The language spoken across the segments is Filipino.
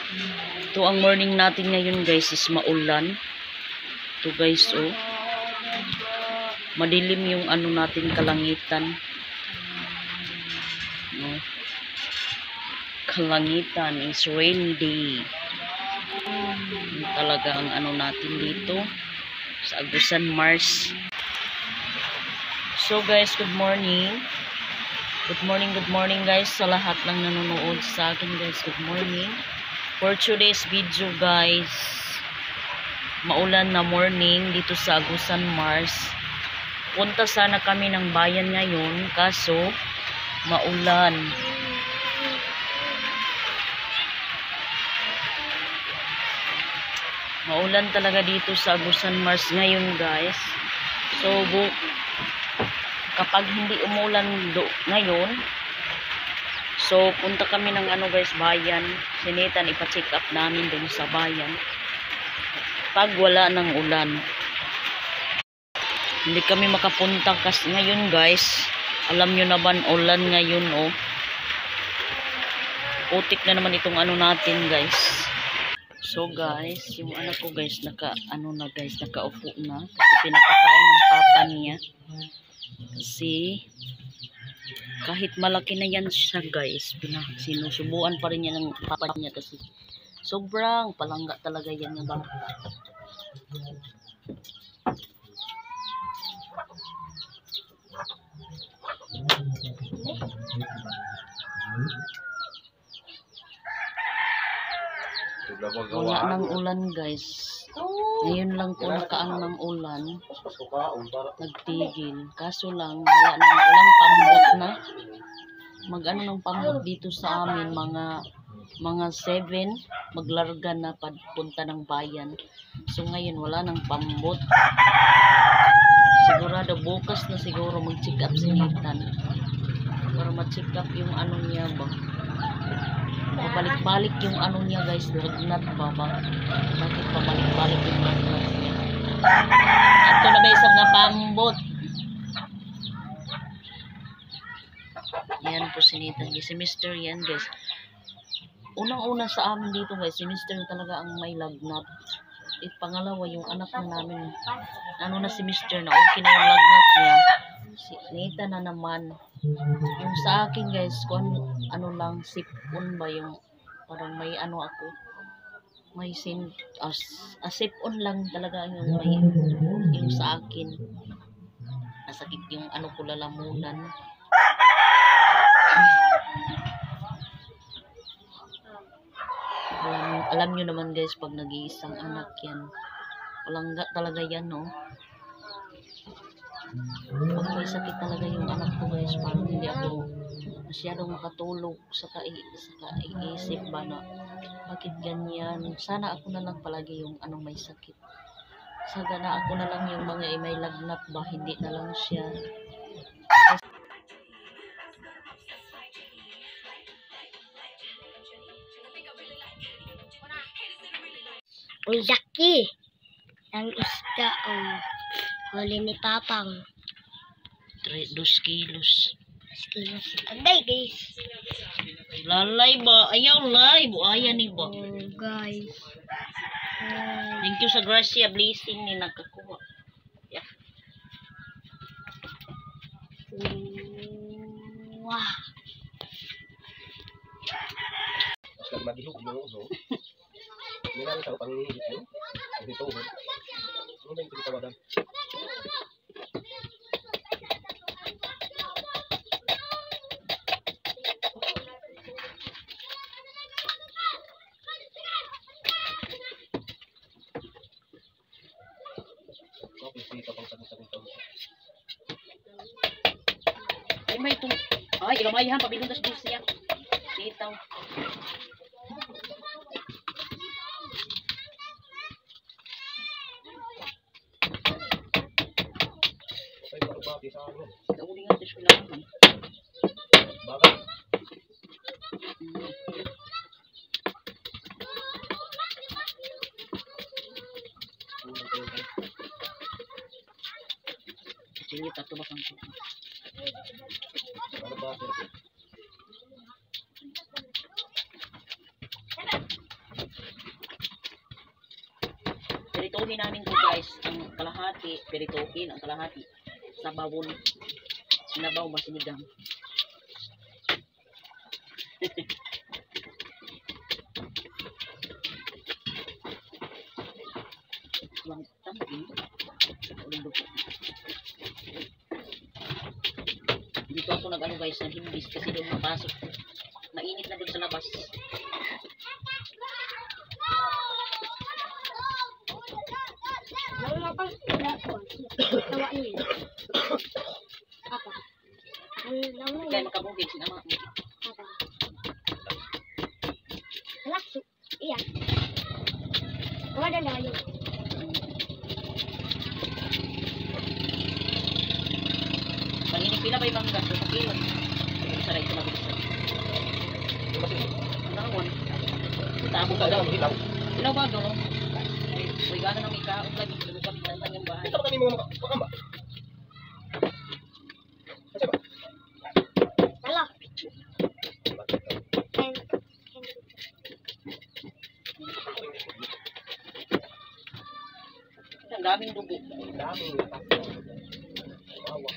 Ito ang morning natin ngayon guys, is maulan. Ito guys, oh. Madilim yung ano natin kalangitan. No? Kalangitan is rainy day. Yung talaga ang ano natin dito sa Agusan, Mars. So guys, good morning. Good morning guys sa lahat ng nanonood sa akin guys. Good morning. For today's video guys, maulan na morning dito sa Agusan, Mars. Punta sana kami ng bayan ngayon kaso maulan. Maulan talaga dito sa Agusan, Mars ngayon guys. So kapag hindi umulan ngayon, so punta kami ng ano guys, bayan. Sinitan, ipa-check up namin dun sa bayan pag wala ng ulan. Hindi kami makapunta kasi ngayon guys, alam nyo naman ulan ngayon, oh. Putik na naman itong ano natin guys. So guys, yung anak ko guys, nakaupo na kasi pinapakain ng papa niya. Kasi kahit malaki na yan siya guys, sinusubuan pa rin niya ng papa niya kasi sobrang palangga talaga yan yung bata. Wala ng ulan guys. Ngayon lang po nakaano ng ulan. Nagtigil. Kaso lang walang pambot na. Mag-ano ng pambot dito sa amin, mga 7 maglarga na punta ng bayan. So ngayon wala ng pambot. Sigurado bukas na siguro mag-check up si Nathan para ma-check up yung ano niya ba. Pabalik-balik yung ano niya guys, lagnat ba. Bakit pabalik-balik yung lagnat niya? Ito na ba isang na pambot? Yan po si Nathan. Si Mr. yan guys. Unang-una sa amin dito guys, si Mr. talaga ang may lagnat. Pangalawa yung anak na namin. Ano na si Mr. na okay na yung lagnat niya. Si Nathan na naman. Yung sa akin guys, kung ano lang, sipon ba yung parang may ano ako. May sipon lang talaga yung may yung sa akin. Nasakit yung ano ko, lalamunan. Alam nyo naman guys, pag nag-iisang anak yan, palangga talaga yan, no? Pag may sakit talaga yung anak ko guys, parang hindi ako masyadong makatulog sa iisip ba na bakit ganyan. Sana ako na lang palagi yung anong may sakit. Sana ako na lang yung mga may lagnat ba, hindi na lang siya. Ang laki ng isda, oh. Huli ni Papang. 2 kilos. Agay guys. Lalay ba? Ayaw lay. Buaya ni ba? Oh guys. Thank you sa Gracia blessing ni nagkakuha. Yeah. Wow. Mas madihok yung uso. Hindi lang sa panghihigit yun. Kasi ito, ano ba yung pinitawadan? Kapag dito pang sagot-sagot. Ay, may itong... Ay, ilamayahan. Pabilundas din siya. Ditaw. Ay, bakit sa ano? Uli nga dito sila. Bakit? Sige, tato ba kang ito? Ano ba? Pirituhin namin to guys. Ang kalahati, pirituhin. Ang kalahati, sabawon. Sinabaw ba sinigang? Lang tampi. Dito ako nag-ano guys, nag-himbis kasi doon mapasok. Mainit na doon sa labas. Ang lapang tawa niyo. Apa? Ang lawa Kaya niyo. makabugig sinama. Apa? Alak, iya. Wala na yun. Panginig pila ba ibang gas? Sa kilo. Saray ko mabilisan. Ang naman. Tabo ka daw. Ilaw ba daw? Uy, gano'n ang ikaot lagi. Lubukan tantang yung bahay. Ito ba kami mga makamba? Kasi ba? Ala. Ang daming dugo. Daming mawa.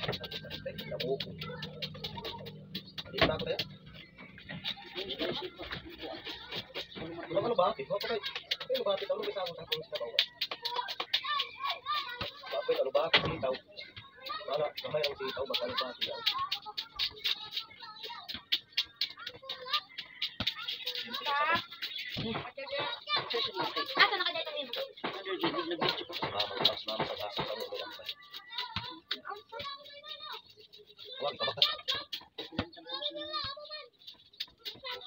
Nabuko. Dito na ako tayo. Hindi ka isip mo. Ano bakit? Ano bakit? Ano bisa ako sa kung sa bawa? Bakit ano bakit sitaw? Wala, kamay ang sitaw baka ano bakit yan? Asa na kadito niyo? Mama sa basa ka mo lang ba? Wag ka baka.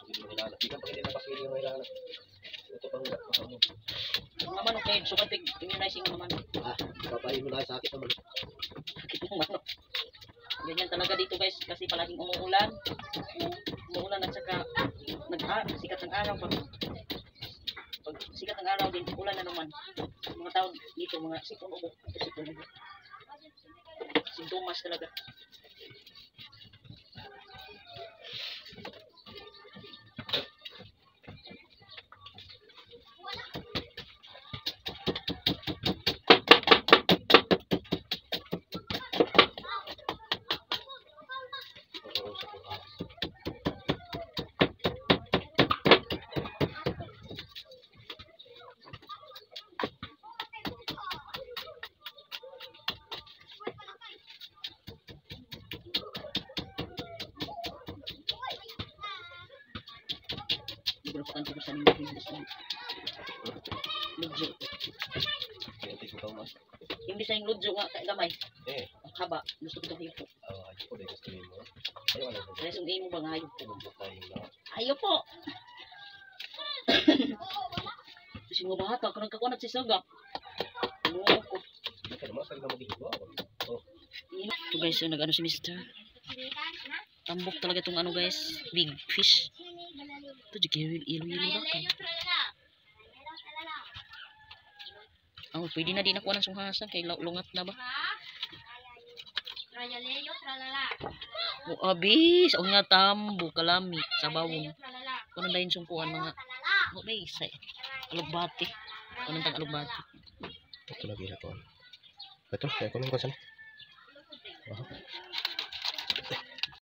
Sige mo hilala. Di ka pa kinila pasili mo hilala. Ito pang ano. Mga manok kayo, sukatig, immunizing mga manok. Papayin mo na sa akin naman. Sakit ng manok. Ganyan talaga dito guys, kasi palaging umuulan. Umuulan at saka sikat ng araw. Pag sikat ng araw din, ulan na naman. Mga tao dito, mga sipon ubo. Sintomas talaga. Berapaan ko sa nila Ludyo. Hindi sa yung ludyo nga kay gamay. Ang haba, gusto ko ito hipo. Kaya sung mo ba nga hayop po? Ayaw po! Kasi mo ba hata, kung nagkakunat si Saga. Ano ko? Ito guys, so nag-ano si Mr. Tambok talaga itong ano guys, big fish. Ito juga ilo-ilo ba ka? Oh, pwede na din ako ng sunghasan kay lungat na ba? Oh, abis, oh nga tambo kalami sa bawon. Kuno dayon sungkuan mga oh base. Alugbati. Kuno tag alugbati. Ito lagi ako. Ito, kaya kunin ko sana.